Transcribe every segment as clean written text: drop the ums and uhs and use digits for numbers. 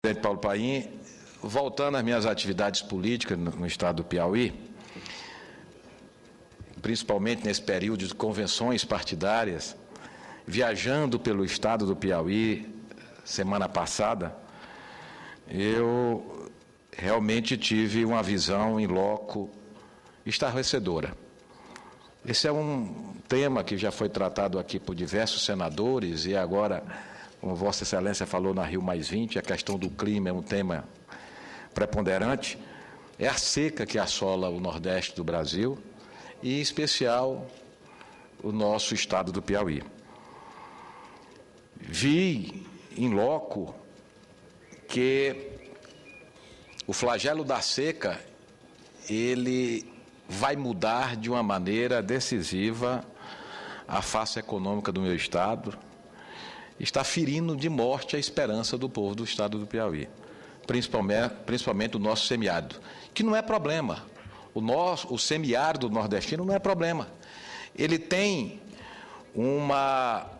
Presidente Paulo Paim, voltando às minhas atividades políticas no estado do Piauí, principalmente nesse período de convenções partidárias, viajando pelo estado do Piauí semana passada, eu realmente tive uma visão in loco estarrecedora. Esse é um tema que já foi tratado aqui por diversos senadores e agora, como Vossa Excelência falou na Rio+20, a questão do clima é um tema preponderante. É a seca que assola o Nordeste do Brasil e, em especial, o nosso estado do Piauí. Vi in loco que o flagelo da seca, ele vai mudar de uma maneira decisiva a face econômica do meu estado, está ferindo de morte a esperança do povo do estado do Piauí, principalmente o nosso semiárido, que não é problema. O semiárido nordestino não é problema. Ele tem uma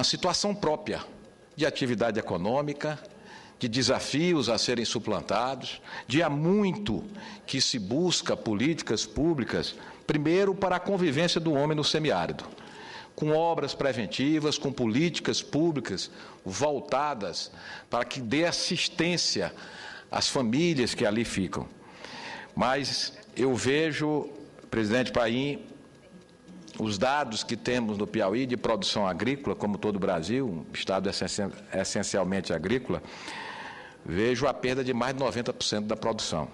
situação própria de atividade econômica, de desafios a serem suplantados, de há muito que se busca políticas públicas, primeiro para a convivência do homem no semiárido, com obras preventivas, com políticas públicas voltadas para que dê assistência às famílias que ali ficam. Mas eu vejo, presidente Paim, os dados que temos no Piauí de produção agrícola, como todo o Brasil, um estado essencialmente agrícola, vejo a perda de mais de 90% da produção.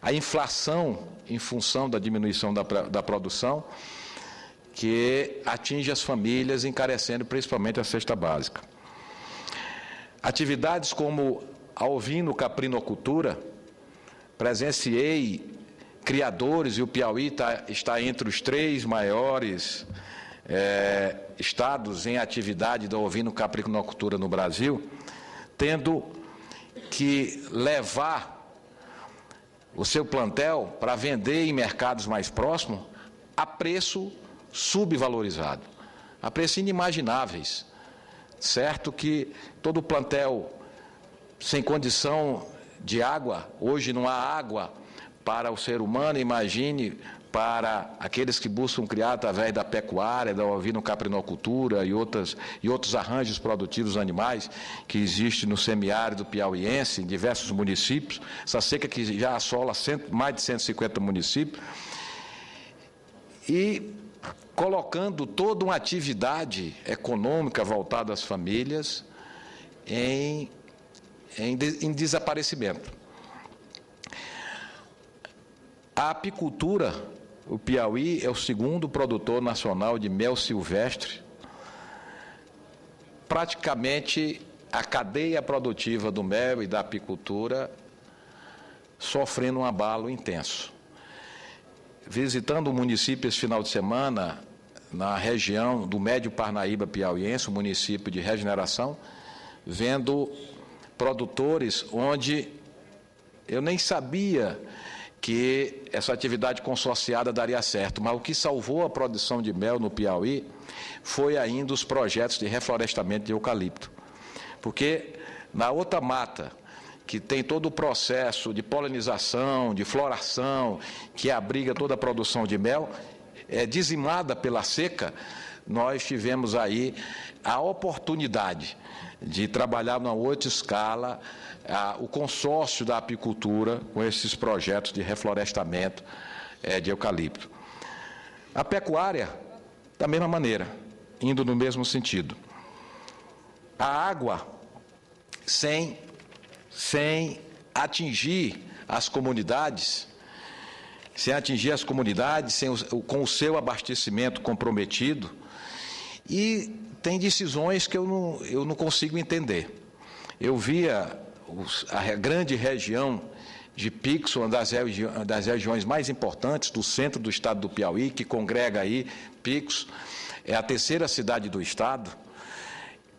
A inflação, em função da diminuição da produção, que atinge as famílias, encarecendo principalmente a cesta básica. Atividades como a ovino-caprinocultura, presenciei criadores, e o Piauí está entre os 3 maiores estados em atividade da ovino-caprinocultura no Brasil, tendo que levar o seu plantel para vender em mercados mais próximos a preço subvalorizado, a preços inimagináveis. Certo que todo plantel sem condição de água, hoje não há água para o ser humano, imagine para aqueles que buscam criar através da pecuária, da ovino-caprinocultura e outros arranjos produtivos animais que existem no semiárido piauiense, em diversos municípios, essa seca que já assola mais de 150 municípios, e colocando toda uma atividade econômica voltada às famílias em desaparecimento. A apicultura, o Piauí é o segundo produtor nacional de mel silvestre. Praticamente a cadeia produtiva do mel e da apicultura sofrendo um abalo intenso. Visitando o município esse final de semana, na região do Médio Parnaíba piauiense, um município de regeneração, vendo produtores onde eu nem sabia que essa atividade consorciada daria certo, mas o que salvou a produção de mel no Piauí foi ainda os projetos de reflorestamento de eucalipto. Porque na outra mata, que tem todo o processo de polinização, de floração, que abriga toda a produção de mel, dizimada pela seca, nós tivemos aí a oportunidade de trabalhar numa outra escala o consórcio da apicultura com esses projetos de reflorestamento de eucalipto. A pecuária, da mesma maneira, indo no mesmo sentido. A água, sem atingir as comunidades, com o seu abastecimento comprometido, e tem decisões que eu não consigo entender. Eu via a grande região de Pix, uma das regiões mais importantes do centro do estado do Piauí, que congrega aí, Pix é a 3ª cidade do estado,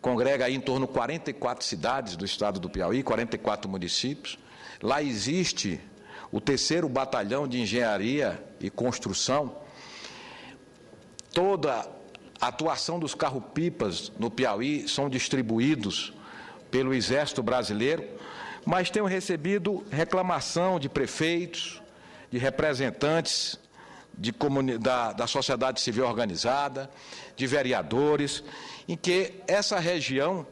congrega aí em torno de 44 cidades do estado do Piauí, 44 municípios. Lá existe o 3º Batalhão de Engenharia e Construção. Toda a atuação dos carro-pipas no Piauí são distribuídos pelo Exército Brasileiro, mas tenho recebido reclamação de prefeitos, de representantes da sociedade civil organizada, de vereadores, em que essa região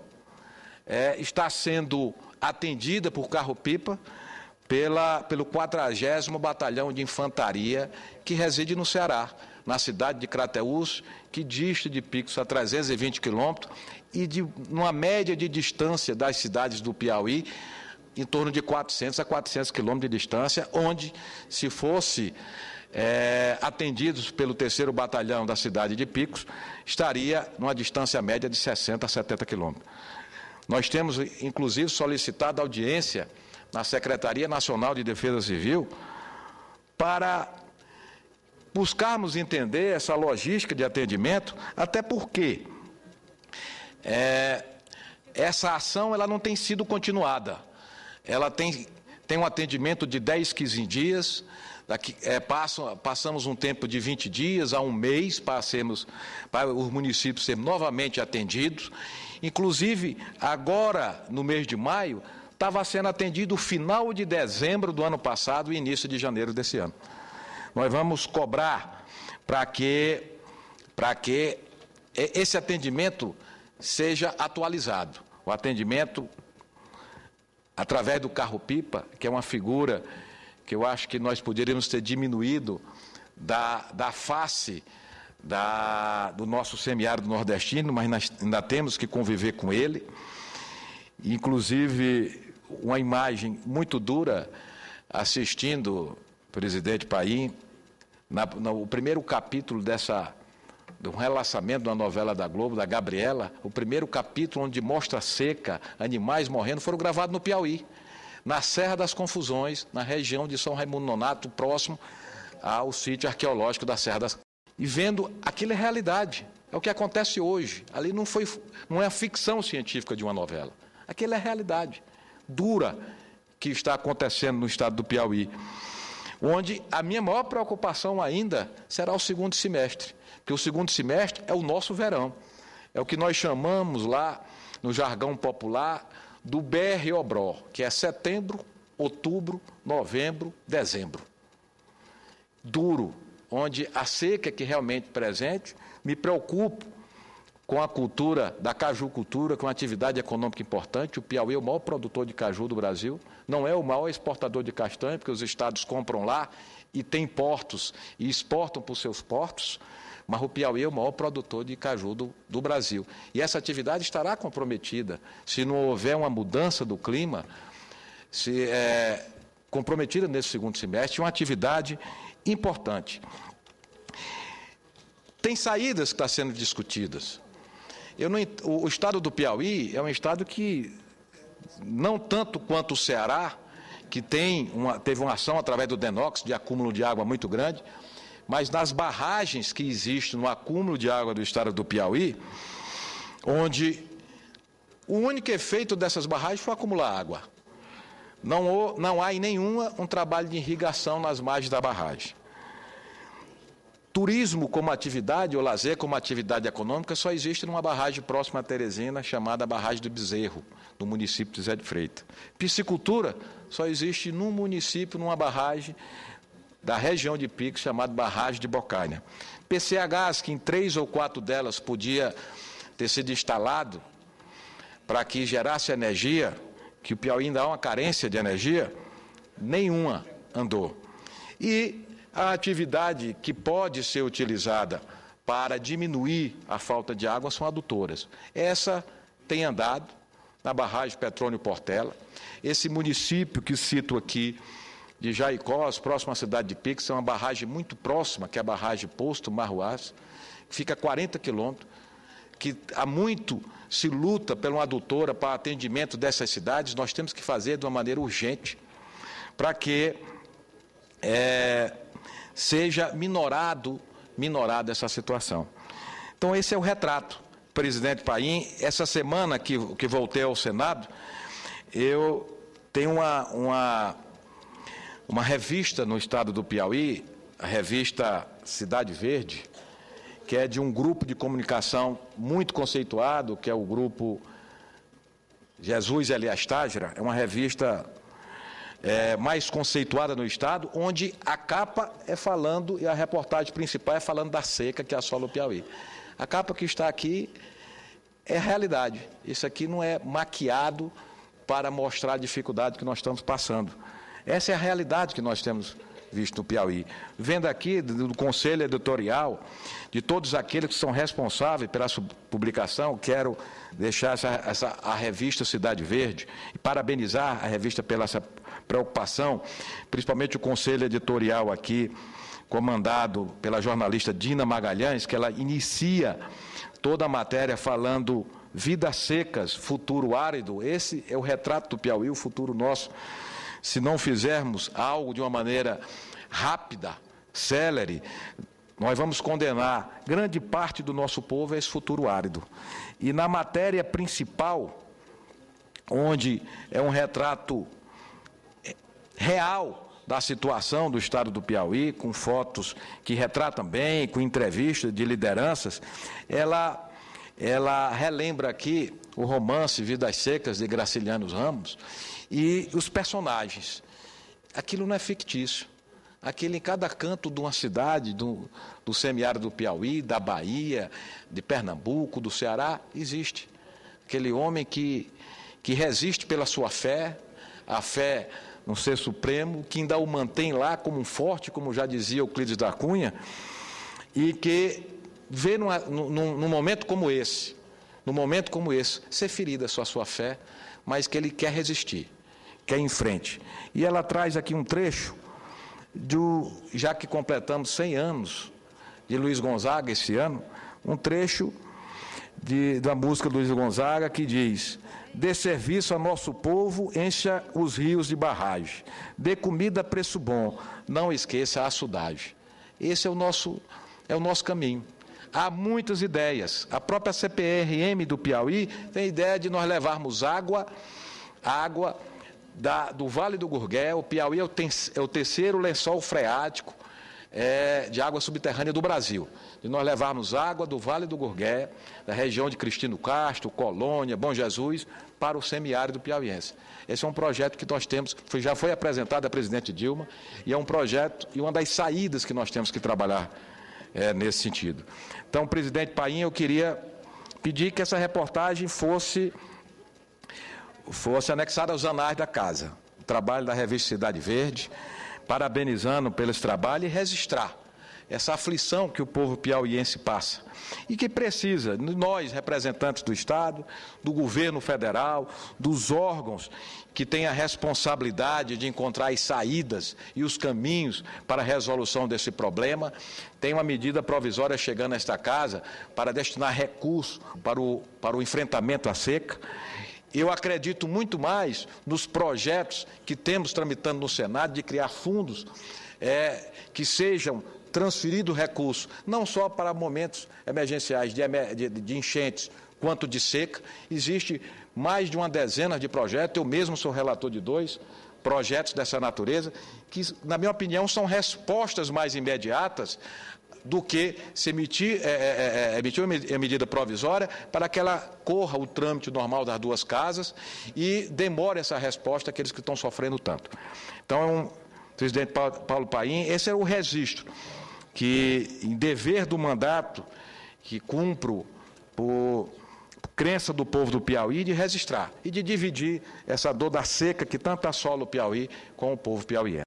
está sendo atendida por carro-pipa pelo 40º Batalhão de Infantaria, que reside no Ceará, na cidade de Crateús, que dista de Picos a 320 quilômetros e numa média de distância das cidades do Piauí, em torno de 400 a 400 quilômetros de distância, onde, se fosse atendidos pelo 3º Batalhão da cidade de Picos, estaria numa distância média de 60 a 70 quilômetros. Nós temos, inclusive, solicitado audiência na Secretaria Nacional de Defesa Civil para buscarmos entender essa logística de atendimento, até porque essa ação ela não tem sido continuada. Ela tem um atendimento de 10, 15 dias, passamos um tempo de 20 dias a um mês para os municípios serem novamente atendidos. Inclusive, agora, no mês de maio, estava sendo atendido o final de dezembro do ano passado e início de janeiro desse ano. Nós vamos cobrar para que esse atendimento seja atualizado. O atendimento através do carro-pipa, que é uma figura que eu acho que nós poderíamos ter diminuído da face do nosso semiárido nordestino, mas nós ainda temos que conviver com ele. Inclusive, uma imagem muito dura, assistindo o presidente Paim, o primeiro capítulo do relançamento da novela da Globo, da Gabriela, o primeiro capítulo onde mostra a seca, animais morrendo, foram gravados no Piauí, na Serra das Confusões, na região de São Raimundo Nonato, próximo ao sítio arqueológico da Serra das Confusões. E vendo, aquilo é realidade, é o que acontece hoje. Ali não é a ficção científica de uma novela, aquilo é a realidade dura que está acontecendo no estado do Piauí, onde a minha maior preocupação ainda será o segundo semestre, porque o segundo semestre é o nosso verão, é o que nós chamamos lá, no jargão popular, do BR-Obró, que é setembro, outubro, novembro, dezembro. Duro, onde a seca que realmente presente, me preocupo com a cultura da cajucultura, com uma atividade econômica importante. O Piauí é o maior produtor de caju do Brasil, não é o maior exportador de castanha, porque os estados compram lá e têm portos e exportam para os seus portos, mas o Piauí é o maior produtor de caju do Brasil. E essa atividade estará comprometida, se não houver uma mudança do clima, comprometida nesse segundo semestre, uma atividade importante. Tem saídas que estão sendo discutidas. O estado do Piauí é um estado que, não tanto quanto o Ceará, que teve uma ação através do DENOX de acúmulo de água muito grande, mas nas barragens que existem no acúmulo de água do estado do Piauí, onde o único efeito dessas barragens foi acumular água. Não há em nenhuma um trabalho de irrigação nas margens da barragem. Turismo como atividade, ou lazer como atividade econômica, só existe numa barragem próxima a Teresina, chamada Barragem do Bezerro, no município de Zé de Freitas. Piscicultura só existe num município, numa barragem da região de Picos, chamada Barragem de Bocaina. PCHs, que em 3 ou 4 delas podia ter sido instalado para que gerasse energia, que o Piauí ainda há uma carência de energia, nenhuma andou. E a atividade que pode ser utilizada para diminuir a falta de água são adutoras. Essa tem andado na barragem Petrônio Portela. Esse município que cito aqui, de Jaicós, próximo à cidade de Picos, é uma barragem muito próxima, que é a barragem Posto Marruás, que fica a 40 quilômetros, que há muito se luta por uma adutora para atendimento dessas cidades. Nós temos que fazer de uma maneira urgente para que seja minorada essa situação. Então, esse é o retrato. Presidente Paim, essa semana que voltei ao Senado, eu tenho uma revista no estado do Piauí, a revista Cidade Verde, que é de um grupo de comunicação muito conceituado, que é o grupo Jesus Elias Tágira, é uma revista mais conceituada no Estado, onde a capa é falando e a reportagem principal é falando da seca que assola o Piauí. A capa que está aqui é realidade. Isso aqui não é maquiado para mostrar a dificuldade que nós estamos passando. Essa é a realidade que nós temos visto no Piauí. Vendo aqui do Conselho Editorial, de todos aqueles que são responsáveis pela sua publicação, quero deixar a revista Cidade Verde e parabenizar a revista pela essa preocupação, principalmente o Conselho Editorial aqui, comandado pela jornalista Dina Magalhães, que ela inicia toda a matéria falando vidas secas, futuro árido. Esse é o retrato do Piauí, o futuro nosso. Se não fizermos algo de uma maneira rápida, célere, nós vamos condenar grande parte do nosso povo a esse futuro árido. E na matéria principal, onde é um retrato real da situação do estado do Piauí, com fotos que retratam bem, com entrevistas de lideranças, ela relembra aqui o romance Vidas Secas, de Graciliano Ramos, e os personagens. Aquilo não é fictício. Aquilo em cada canto de uma cidade, do semiárido do Piauí, da Bahia, de Pernambuco, do Ceará, existe. Aquele homem que resiste pela sua fé, a fé no Ser Supremo, que ainda o mantém lá como um forte, como já dizia Euclides da Cunha, e que vê num momento como esse, ser ferida a sua fé, mas que ele quer resistir, quer ir em frente. E ela traz aqui um trecho, já que completamos 100 anos de Luiz Gonzaga esse ano, um trecho da música do Luiz Gonzaga que diz: dê serviço a nosso povo, encha os rios de barragem, dê comida a preço bom, não esqueça a açudagem. Esse é o nosso caminho. Há muitas ideias. A própria CPRM do Piauí tem a ideia de nós levarmos água do Vale do Gurgué. O Piauí é o terceiro lençol freático de água subterrânea do Brasil. De nós levarmos água do Vale do Gurgué, da região de Cristino Castro, Colônia, Bom Jesus, para o semiárido piauiense. Esse é um projeto que nós temos, já foi apresentado à presidente Dilma, e é um projeto e uma das saídas que nós temos que trabalhar nesse sentido. Então, presidente Paim, eu queria pedir que essa reportagem fosse anexada aos anais da casa, o trabalho da revista Cidade Verde, parabenizando pelo esse trabalho e registrar essa aflição que o povo piauiense passa e que precisa, nós, representantes do Estado, do governo federal, dos órgãos que têm a responsabilidade de encontrar as saídas e os caminhos para a resolução desse problema. Tem uma medida provisória chegando a esta casa para destinar recursos para o enfrentamento à seca. Eu acredito muito mais nos projetos que temos tramitando no Senado de criar fundos que sejam transferidos recursos, não só para momentos emergenciais de enchentes, quanto de seca. Existe mais de uma dezena de projetos, eu mesmo sou relator de 2 projetos dessa natureza, que, na minha opinião, são respostas mais imediatas do que se emitir uma medida provisória para que ela corra o trâmite normal das 2 casas e demore essa resposta àqueles que estão sofrendo tanto. Então, presidente Paulo Paim, esse é o registro que, em dever do mandato, que cumpro por crença do povo do Piauí, de registrar e de dividir essa dor da seca que tanto assola o Piauí com o povo piauiense.